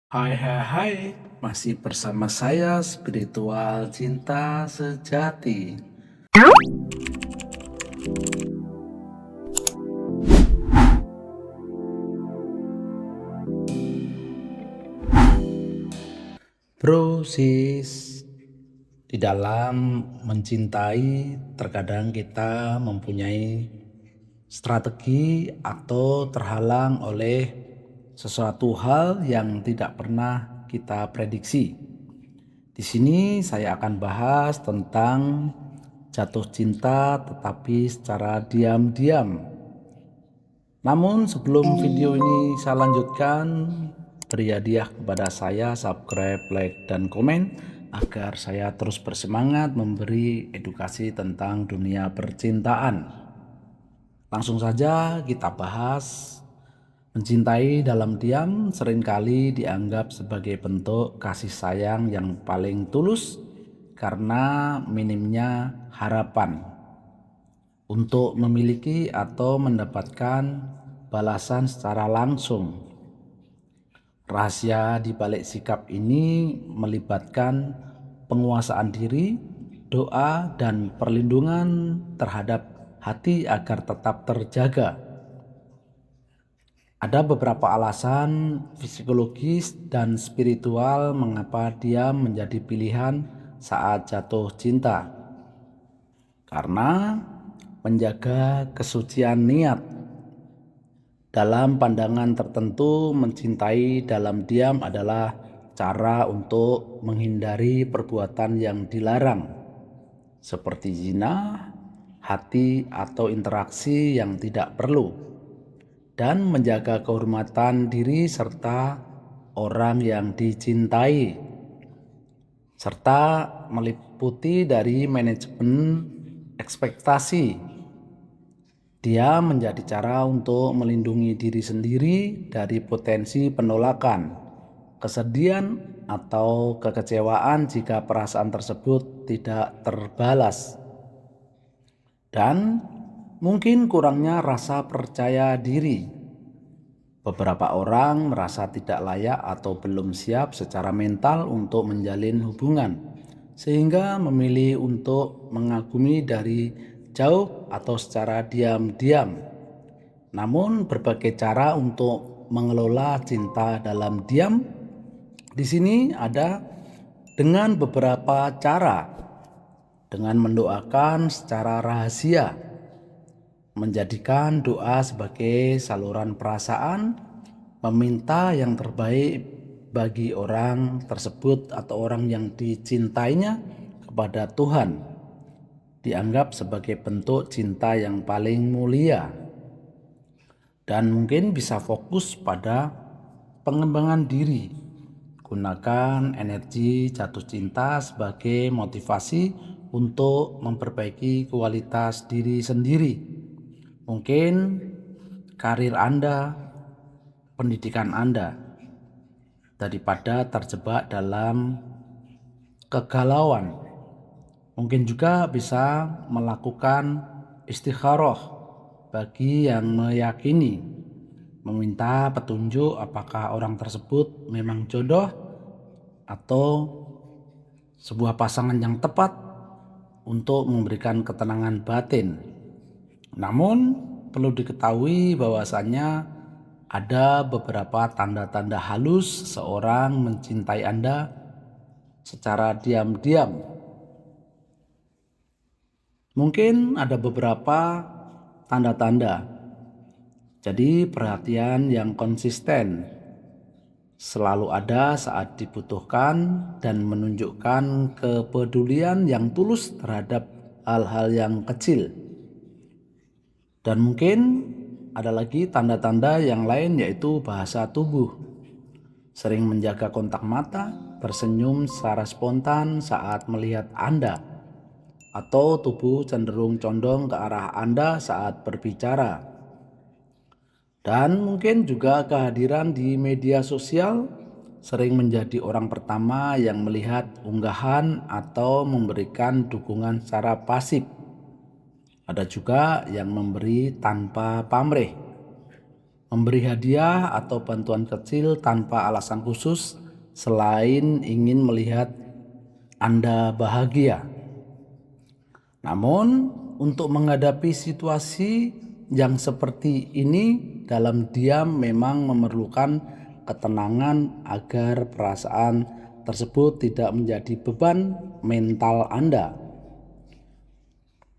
Hai, masih bersama saya Spiritual Cinta Sejati. Bro, sis, di dalam mencintai terkadang kita mempunyai strategi atau terhalang oleh sesuatu hal yang tidak pernah kita prediksi. Di sini saya akan bahas tentang jatuh cinta tetapi secara diam-diam. Namun sebelum video ini saya lanjutkan, beri hadiah kepada saya, subscribe, like, dan komen agar saya terus bersemangat memberi edukasi tentang dunia percintaan. Langsung saja kita bahas. Mencintai dalam diam seringkali dianggap sebagai bentuk kasih sayang yang paling tulus karena minimnya harapan untuk memiliki atau mendapatkan balasan secara langsung. Rahasia di balik sikap ini melibatkan penguasaan diri, doa, dan perlindungan terhadap hati agar tetap terjaga. Ada beberapa alasan psikologis dan spiritual mengapa dia menjadi pilihan saat jatuh cinta. Karena menjaga kesucian niat. Dalam pandangan tertentu, mencintai dalam diam adalah cara untuk menghindari perbuatan yang dilarang, seperti zina, hati, atau interaksi yang tidak perlu, dan menjaga kehormatan diri serta orang yang dicintai, serta meliputi dari manajemen ekspektasi. Dia menjadi cara untuk melindungi diri sendiri dari potensi penolakan, kesedihan, atau kekecewaan jika perasaan tersebut tidak terbalas. Dan mungkin kurangnya rasa percaya diri. Beberapa orang merasa tidak layak atau belum siap secara mental untuk menjalin hubungan, sehingga memilih untuk mengagumi dari jauh atau secara diam-diam. Namun berbagai cara untuk mengelola cinta dalam diam di sini ada dengan beberapa cara, dengan mendoakan secara rahasia, menjadikan doa sebagai saluran perasaan, meminta yang terbaik bagi orang tersebut atau orang yang dicintainya kepada Tuhan, dianggap sebagai bentuk cinta yang paling mulia. Dan mungkin bisa fokus pada pengembangan diri. Gunakan energi jatuh cinta sebagai motivasi untuk memperbaiki kualitas diri sendiri. Mungkin karir Anda, pendidikan Anda, daripada terjebak dalam kegalauan. Mungkin juga bisa melakukan istikharah bagi yang meyakini, meminta petunjuk apakah orang tersebut memang jodoh atau sebuah pasangan yang tepat untuk memberikan ketenangan batin. Namun perlu diketahui bahwasannya ada beberapa tanda-tanda halus seorang mencintai Anda secara diam-diam. Mungkin ada beberapa tanda-tanda. Jadi perhatian yang konsisten selalu ada saat dibutuhkan dan menunjukkan kepedulian yang tulus terhadap hal-hal yang kecil. Dan mungkin ada lagi tanda-tanda yang lain, yaitu bahasa tubuh. Sering menjaga kontak mata, bersenyum secara spontan saat melihat Anda, atau tubuh cenderung condong ke arah Anda saat berbicara. Dan mungkin juga kehadiran di media sosial, sering menjadi orang pertama yang melihat unggahan atau memberikan dukungan secara pasif. Ada juga yang memberi tanpa pamrih. memberi hadiah atau bantuan kecil tanpa alasan khusus selain ingin melihat Anda bahagia. Namun, untuk menghadapi situasi yang seperti ini dalam diam memang memerlukan ketenangan agar perasaan tersebut tidak menjadi beban mental Anda.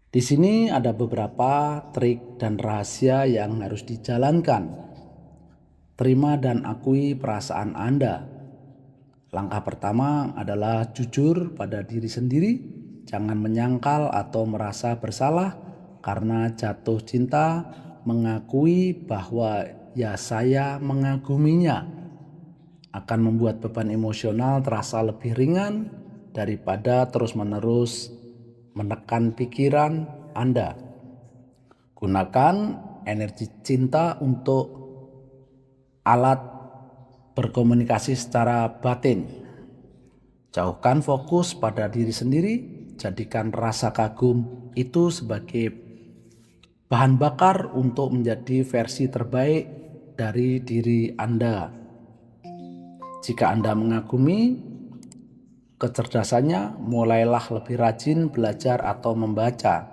Di sini ada beberapa trik dan rahasia yang harus dijalankan. Terima dan akui perasaan Anda. Langkah pertama adalah jujur pada diri sendiri. Jangan menyangkal atau merasa bersalah karena jatuh cinta. Mengakui bahwa ya saya mengaguminya akan membuat beban emosional terasa lebih ringan daripada terus-menerus menekan pikiran Anda. Gunakan energi cinta untuk alat berkomunikasi secara batin. Jauhkan fokus pada diri sendiri, jadikan rasa kagum itu sebagai bahan bakar untuk menjadi versi terbaik dari diri Anda. Jika Anda mengagumi kecerdasannya, mulailah lebih rajin belajar atau membaca.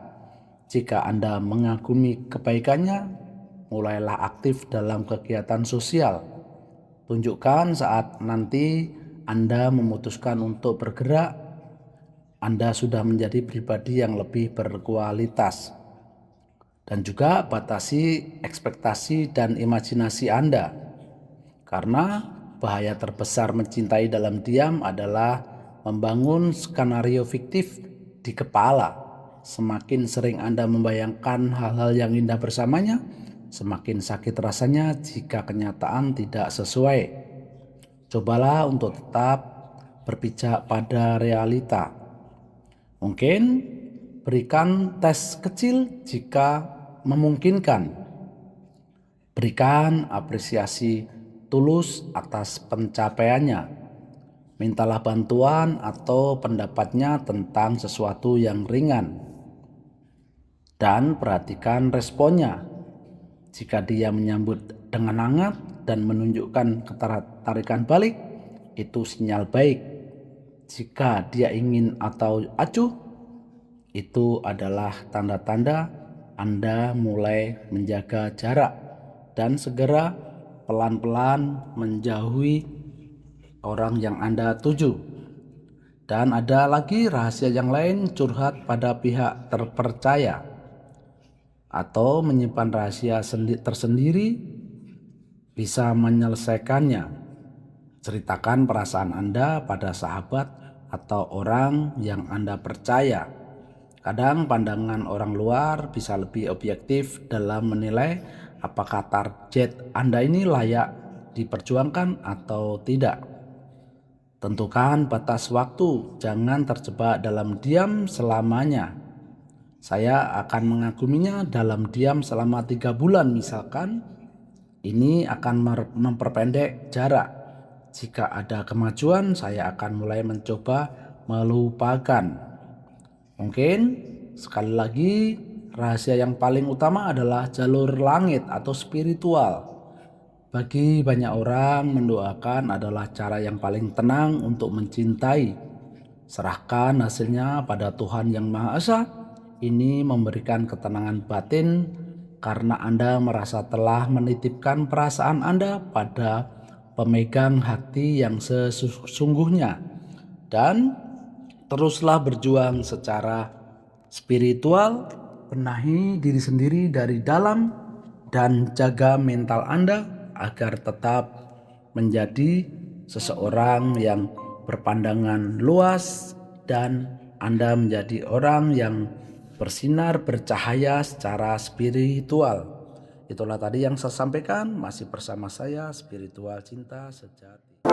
Jika Anda mengagumi kebaikannya, mulailah aktif dalam kegiatan sosial. Tunjukkan saat nanti Anda memutuskan untuk bergerak, Anda sudah menjadi pribadi yang lebih berkualitas. Dan juga batasi ekspektasi dan imajinasi Anda. Karena bahaya terbesar mencintai dalam diam adalah membangun skenario fiktif di kepala. Semakin sering Anda membayangkan hal-hal yang indah bersamanya, semakin sakit rasanya jika kenyataan tidak sesuai. Cobalah untuk tetap berpijak pada realita. Mungkin berikan tes kecil jika memungkinkan. Berikan apresiasi tulus atas pencapaiannya. Mintalah bantuan atau pendapatnya tentang sesuatu yang ringan. Dan perhatikan responnya. Jika dia menyambut dengan hangat dan menunjukkan ketertarikan balik, itu sinyal baik. Jika dia ingin atau acuh, itu adalah tanda-tanda Anda mulai menjaga jarak dan segera pelan-pelan menjauhi orang yang Anda tuju. Dan ada lagi rahasia yang lain, curhat pada pihak terpercaya atau menyimpan rahasia tersendiri bisa menyelesaikannya. Ceritakan perasaan Anda pada sahabat atau orang yang Anda percaya. Kadang pandangan orang luar bisa lebih objektif dalam menilai apakah target Anda ini layak diperjuangkan atau tidak. Tentukan batas waktu, jangan terjebak dalam diam selamanya. Saya akan mengaguminya dalam diam selama 3 bulan misalkan. Ini akan memperpendek jarak. Jika ada kemajuan, saya akan mulai mencoba melupakan. Mungkin sekali lagi rahasia yang paling utama adalah jalur langit atau spiritual. Bagi banyak orang, mendoakan adalah cara yang paling tenang untuk mencintai. Serahkan hasilnya pada Tuhan Yang Maha Esa. Ini memberikan ketenangan batin karena Anda merasa telah menitipkan perasaan Anda pada pemegang hati yang sesungguhnya. Dan teruslah berjuang secara spiritual, benahi diri sendiri dari dalam, dan jaga mental Anda agar tetap menjadi seseorang yang berpandangan luas dan Anda menjadi orang yang bersinar bercahaya secara spiritual. Itulah tadi yang saya sampaikan, masih bersama saya Spiritual Cinta Sejati.